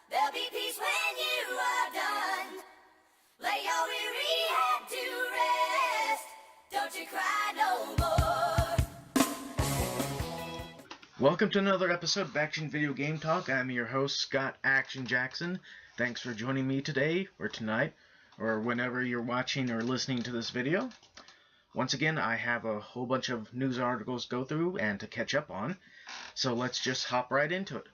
There'll be peace when you are done. Lay your weary head to rest. Don't you cry no more. Welcome to another episode of Action Video Game Talk. I'm your host, Scott Action Jackson. Thanks for joining me today, or tonight, or whenever you're watching or listening to this video. Once again, I have a whole bunch of news articles to go through and to catch up on, so let's just hop right into it.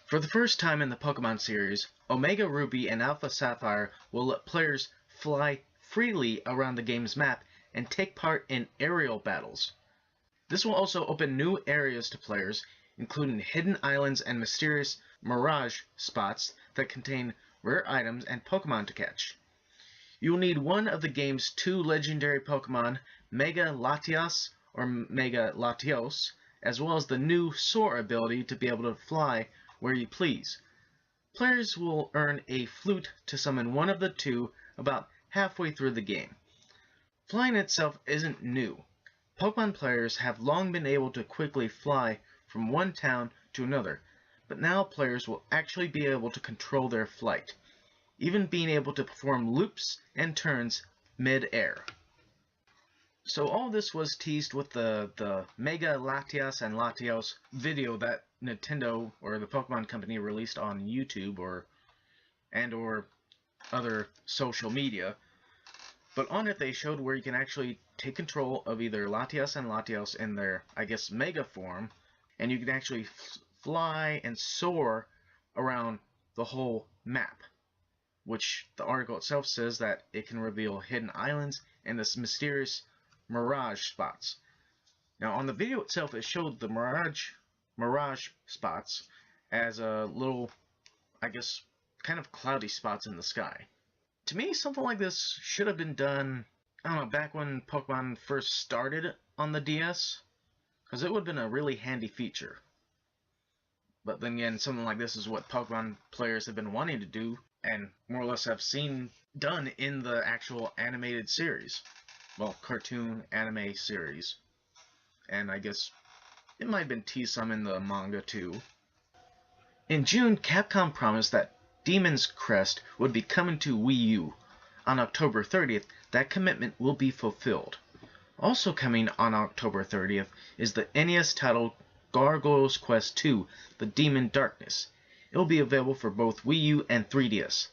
For the first time in the Pokemon series, Omega Ruby and Alpha Sapphire will let players fly freely around the game's map and take part in aerial battles. This will also open new areas to players, including hidden islands and mysterious mirage spots that contain rare items and Pokemon to catch. You will need one of the game's two legendary Pokemon, Mega Latias or Mega Latios, as well as the new Soar ability to be able to fly where you please. Players will earn a flute to summon one of the two about halfway through the game. Flying itself isn't new. Pokemon players have long been able to quickly fly from one town to another, but now players will actually be able to control their flight, even being able to perform loops and turns mid-air. So all this was teased with the Mega Latias and Latios video that Nintendo or the Pokemon Company released on YouTube or other social media. But on it they showed where you can actually take control of either Latias and Latios in their, I guess, Mega form, and you can actually fly and soar around the whole map, which the article itself says that it can reveal hidden islands and this mysterious mirage spots. Now on the video itself it showed the mirage spots as a little, I guess, kind of cloudy spots in the sky. To me, something like this should have been done, I don't know, back when Pokemon first started on the DS, because it would have been a really handy feature. But then again, something like this is what Pokemon players have been wanting to do, and more or less have seen done in the actual animated series. Well, cartoon anime series. And I guess it might have been teased some in the manga too. In June, Capcom promised that Demon's Crest would be coming to Wii U. On October 30th, that commitment will be fulfilled. Also coming on October 30th is the NES title Gargoyle's Quest 2, The Demon Darkness. It will be available for both Wii U and 3DS.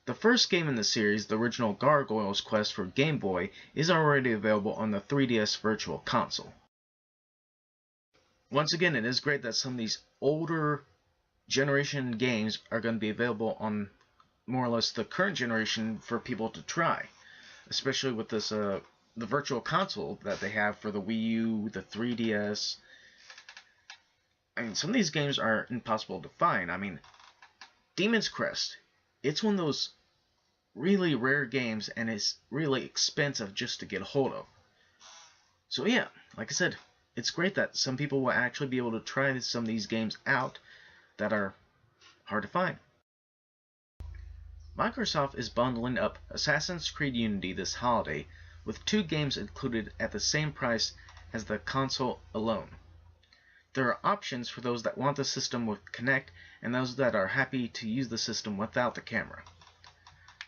The first game in the series, the original Gargoyle's Quest for Game Boy, is already available on the 3DS Virtual Console. Once again, it is great that some of these older generation games are going to be available on more or less the current generation for people to try, especially with this the Virtual Console that they have for the Wii U, the 3DS. I mean, some of these games are impossible to find. I mean, Demon's Crest, it's one of those really rare games, and it's really expensive just to get a hold of. So yeah, like I said, it's great that some people will actually be able to try some of these games out that are hard to find. Microsoft is bundling up Assassin's Creed Unity this holiday with two games included at the same price as the console alone. There are options for those that want the system with Kinect and those that are happy to use the system without the camera.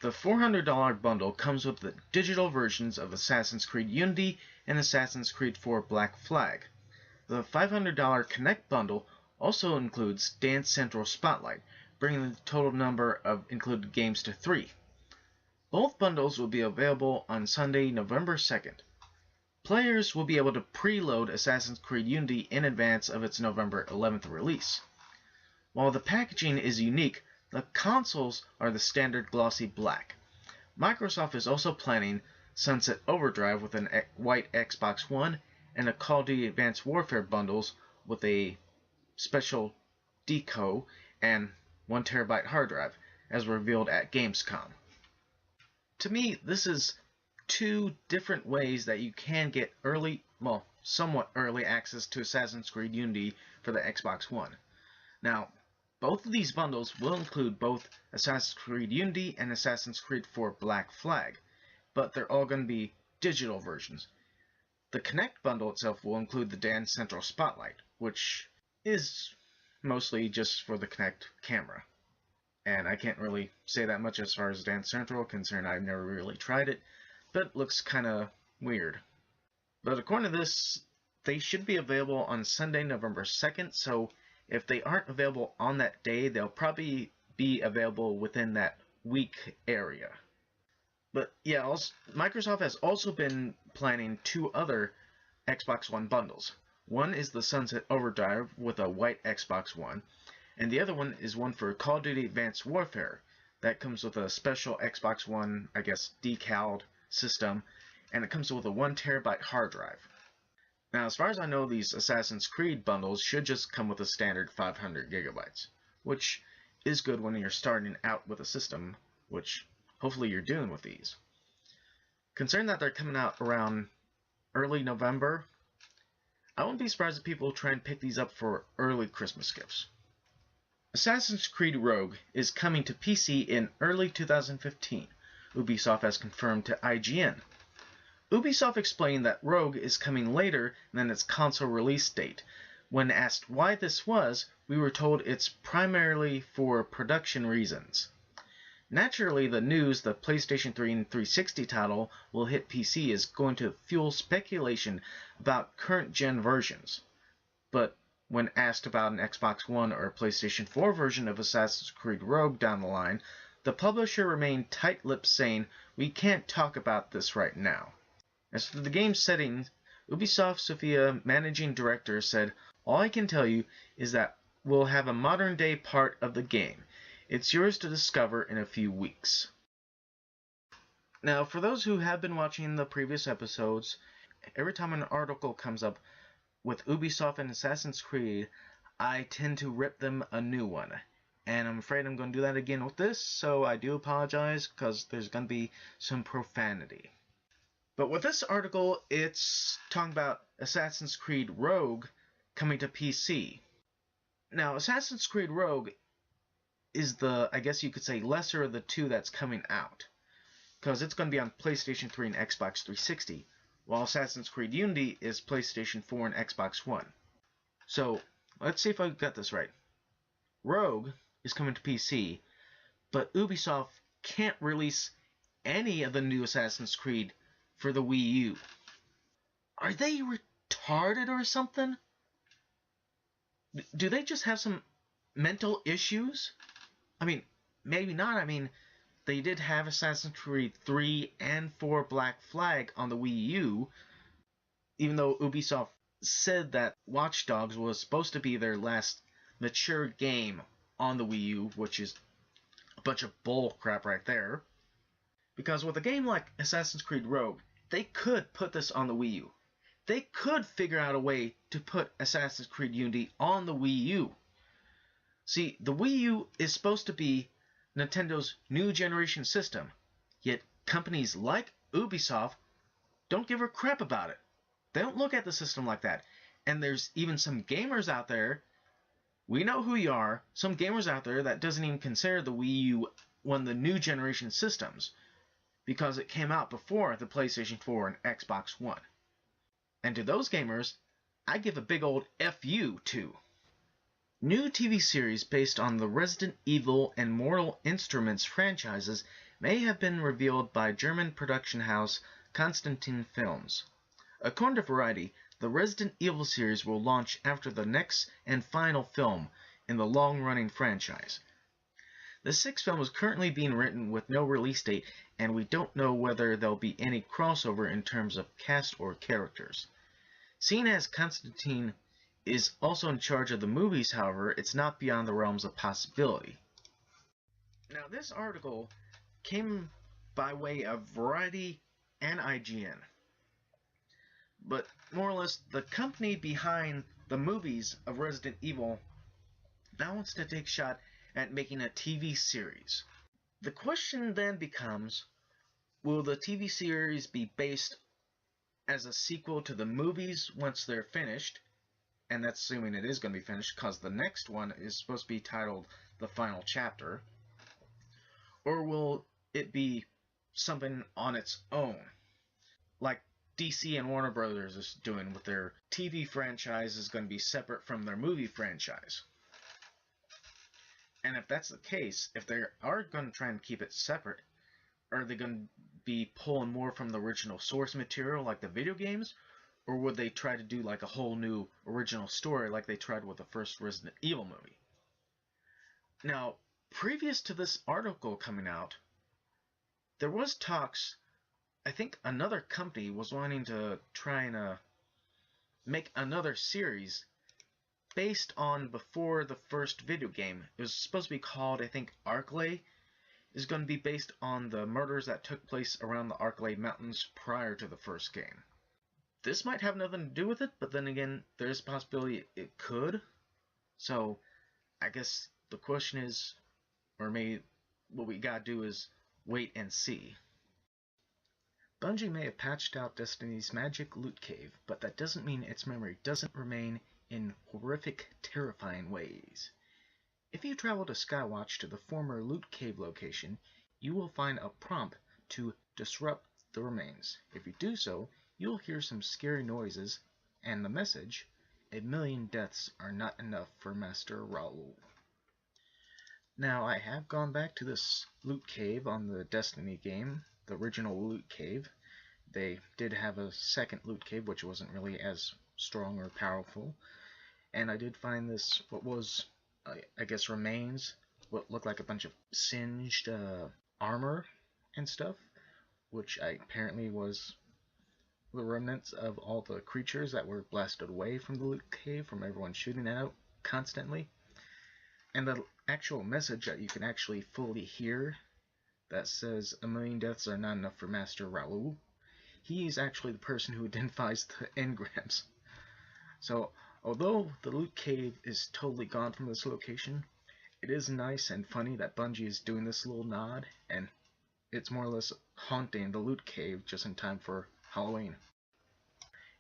The $400 bundle comes with the digital versions of Assassin's Creed Unity and Assassin's Creed 4 Black Flag. The $500 Kinect bundle also includes Dance Central Spotlight, bringing the total number of included games to 3. Both bundles will be available on Sunday, November 2nd. Players will be able to preload Assassin's Creed Unity in advance of its November 11th release. While the packaging is unique, the consoles are the standard glossy black. Microsoft is also planning Sunset Overdrive with a white Xbox One and a Call of Duty Advanced Warfare bundles with a special deco and 1TB hard drive, as revealed at Gamescom. To me, this is two different ways that you can get somewhat early access to Assassin's Creed Unity for the Xbox One. Now, both of these bundles will include both Assassin's Creed Unity and Assassin's Creed 4 Black Flag, but they're all going to be digital versions. The Kinect bundle itself will include the Dance Central Spotlight, which is mostly just for the Kinect camera. and I can't really say that much as far as Dance Central concerned. I've never really tried it, but it looks kind of weird. But according to this, they should be available on Sunday, November 2nd, so if they aren't available on that day, they'll probably be available within that week area. But yeah, also, Microsoft has also been planning two other Xbox One bundles. One is the Sunset Overdrive with a white Xbox One, and the other one is one for Call of Duty Advanced Warfare. That comes with a special Xbox One, I guess, decaled system, and it comes with a 1TB hard drive. Now, as far as I know, these Assassin's Creed bundles should just come with a standard 500 gigabytes, which is good when you're starting out with a system, which hopefully you're doing with these. Considering that they're coming out around early November, I wouldn't be surprised if people try and pick these up for early Christmas gifts. Assassin's Creed Rogue is coming to PC in early 2015, Ubisoft has confirmed to IGN. Ubisoft explained that Rogue is coming later than its console release date. When asked why this was, we were told it's primarily for production reasons. Naturally, the news the PlayStation 3 and 360 title will hit PC is going to fuel speculation about current-gen versions. But when asked about an Xbox One or a PlayStation 4 version of Assassin's Creed Rogue down the line, the publisher remained tight-lipped, saying, "We can't talk about this right now." As for the game's setting, Ubisoft Sofia managing director said, "All I can tell you is that we'll have a modern-day part of the game. It's yours to discover in a few weeks." Now, for those who have been watching the previous episodes, every time an article comes up with Ubisoft and Assassin's Creed, I tend to rip them a new one. And I'm afraid I'm going to do that again with this, so I do apologize, because there's going to be some profanity. But with this article, it's talking about Assassin's Creed Rogue coming to PC. Now, Assassin's Creed Rogue is the, I guess you could say, lesser of the two that's coming out, because it's going to be on PlayStation 3 and Xbox 360, while Assassin's Creed Unity is PlayStation 4 and Xbox One. So, let's see if I got this right. Rogue is coming to PC, but Ubisoft can't release any of the new Assassin's Creed for the Wii U. Are they retarded or something? Do they just have some mental issues? I mean, maybe not. I mean, they did have Assassin's Creed 3 and 4 Black Flag on the Wii U, even though Ubisoft said that Watch Dogs was supposed to be their last mature game on the Wii U, which is a bunch of bull crap right there. Because with a game like Assassin's Creed Rogue, they could put this on the Wii U. They could figure out a way to put Assassin's Creed Unity on the Wii U. See, the Wii U is supposed to be Nintendo's new generation system, yet companies like Ubisoft don't give a crap about it. They don't look at the system like that. And there's even some gamers out there, we know who you are, some gamers out there that doesn't even consider the Wii U one of the new generation systems, because it came out before the PlayStation 4 and Xbox One. And to those gamers, I give a big old FU too. New TV series based on the Resident Evil and Mortal Instruments franchises may have been revealed by German production house Constantin Films. According to Variety, the Resident Evil series will launch after the next and final film in the long-running franchise. The sixth film is currently being written with no release date, and we don't know whether there'll be any crossover in terms of cast or characters. Seeing as Constantine is also in charge of the movies, however, it's not beyond the realms of possibility. Now, this article came by way of Variety and IGN. But more or less, the company behind the movies of Resident Evil now wants to take a shot at making a TV series. The question then becomes, will the TV series be based as a sequel to the movies once they're finished? And that's assuming it is going to be finished, because the next one is supposed to be titled The Final Chapter. Or will it be something on its own, like DC and Warner Brothers is doing with their TV franchise is going to be separate from their movie franchise? And if that's the case, if they are going to try and keep it separate, are they going to be pulling more from the original source material like the video games? Or would they try to do like a whole new original story like they tried with the first Resident Evil movie? Now, previous to this article coming out, there was talks. I think another company was wanting to try and make another series based on before the first video game. It was supposed to be called, I think, Arklay. Is going to be based on the murders that took place around the Arklay Mountains prior to the first game. This might have nothing to do with it, but then again, there's a possibility it could. So, I guess the question is, or maybe what we gotta do is wait and see. Bungie may have patched out Destiny's magic loot cave, but that doesn't mean its memory doesn't remain in horrific, terrifying ways. If you travel to Skywatch to the former loot cave location, you will find a prompt to disrupt the remains. If you do so, you'll hear some scary noises and the message, "A million deaths are not enough for Master Raoul." Now, I have gone back to this loot cave on the Destiny game, the original loot cave. They did have a second loot cave, which wasn't really as strong or powerful. And I did find this, what was, I guess, remains, what looked like a bunch of singed armor and stuff, which apparently was the remnants of all the creatures that were blasted away from the loot cave from everyone shooting out constantly. And the actual message that you can actually fully hear that says, "A million deaths are not enough for Master Raoul," he's actually the person who identifies the engrams. So, although the loot cave is totally gone from this location, it is nice and funny that Bungie is doing this little nod, and it's more or less haunting the loot cave just in time for Halloween.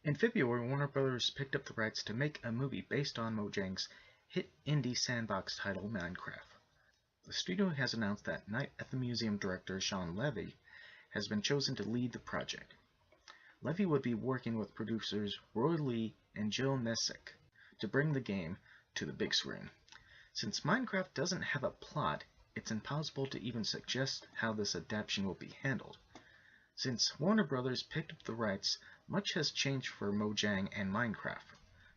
In February, Warner Bros. Picked up the rights to make a movie based on Mojang's hit indie sandbox title Minecraft. The studio has announced that Night at the Museum director Sean Levy has been chosen to lead the project. Levy would be working with producers Roy Lee and Jill Messick to bring the game to the big screen. Since Minecraft doesn't have a plot, it's impossible to even suggest how this adaptation will be handled. Since Warner Bros. Picked up the rights, much has changed for Mojang and Minecraft.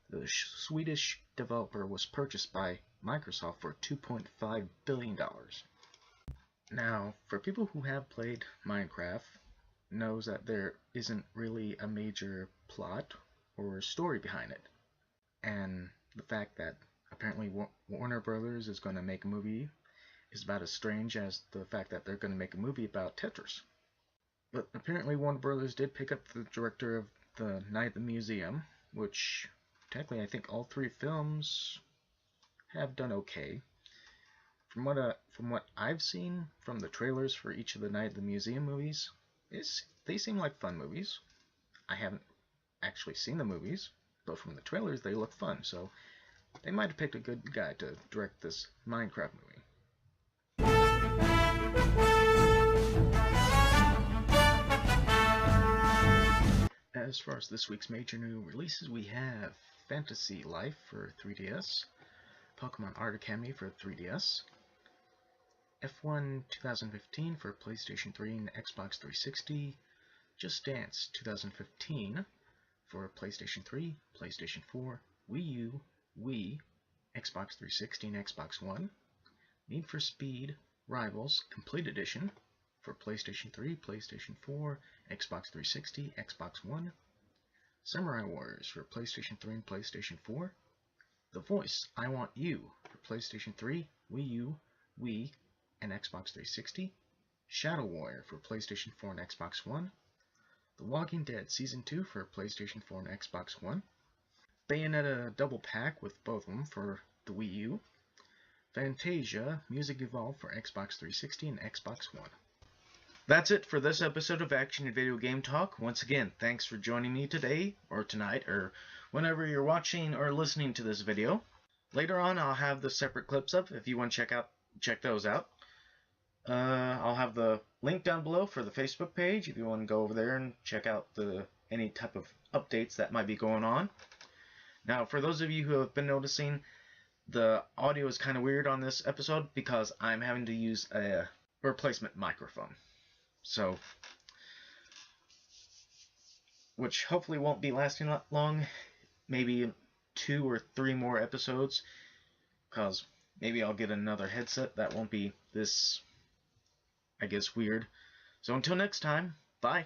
The Swedish developer was purchased by Microsoft for $2.5 billion. Now, for people who have played Minecraft, knows that there isn't really a major plot or story behind it. And the fact that apparently Warner Brothers is going to make a movie is about as strange as the fact that they're going to make a movie about Tetris. But apparently Warner Brothers did pick up the director of the Night at the Museum, which technically I think all three films have done okay. From what I've seen from the trailers for each of the Night at the Museum movies, they seem like fun movies. I haven't actually seen the movies, but from the trailers they look fun, so they might have picked a good guy to direct this Minecraft movie. As far as this week's major new releases, we have Fantasy Life for 3DS, Pokemon Art Academy for 3DS, F1 2015 for PlayStation 3 and Xbox 360, Just Dance 2015 for PlayStation 3, PlayStation 4, Wii U, Wii, Xbox 360 and Xbox One, Need for Speed Rivals Complete Edition for PlayStation 3, PlayStation 4, Xbox 360, Xbox One, Samurai Warriors for PlayStation 3 and PlayStation 4, The Voice I Want You for PlayStation 3, Wii U, Wii, and Xbox 360, Shadow Warrior for PlayStation 4 and Xbox One, The Walking Dead Season 2 for PlayStation 4 and Xbox One, Bayonetta Double Pack with both of them for the Wii U, Fantasia Music Evolved for Xbox 360 and Xbox One. That's it for this episode of Action and Video Game Talk. Once again, thanks for joining me today, or tonight, or whenever you're watching or listening to this video. Later on, I'll have the separate clips up if you want to check those out. I'll have the link down below for the Facebook page if you want to go over there and check out any type of updates that might be going on. Now, for those of you who have been noticing, the audio is kind of weird on this episode because I'm having to use a replacement microphone. So, which hopefully won't be lasting long. Maybe 2 or 3 more episodes. Because maybe I'll get another headset that won't be this, I guess, weird. So until next time, bye.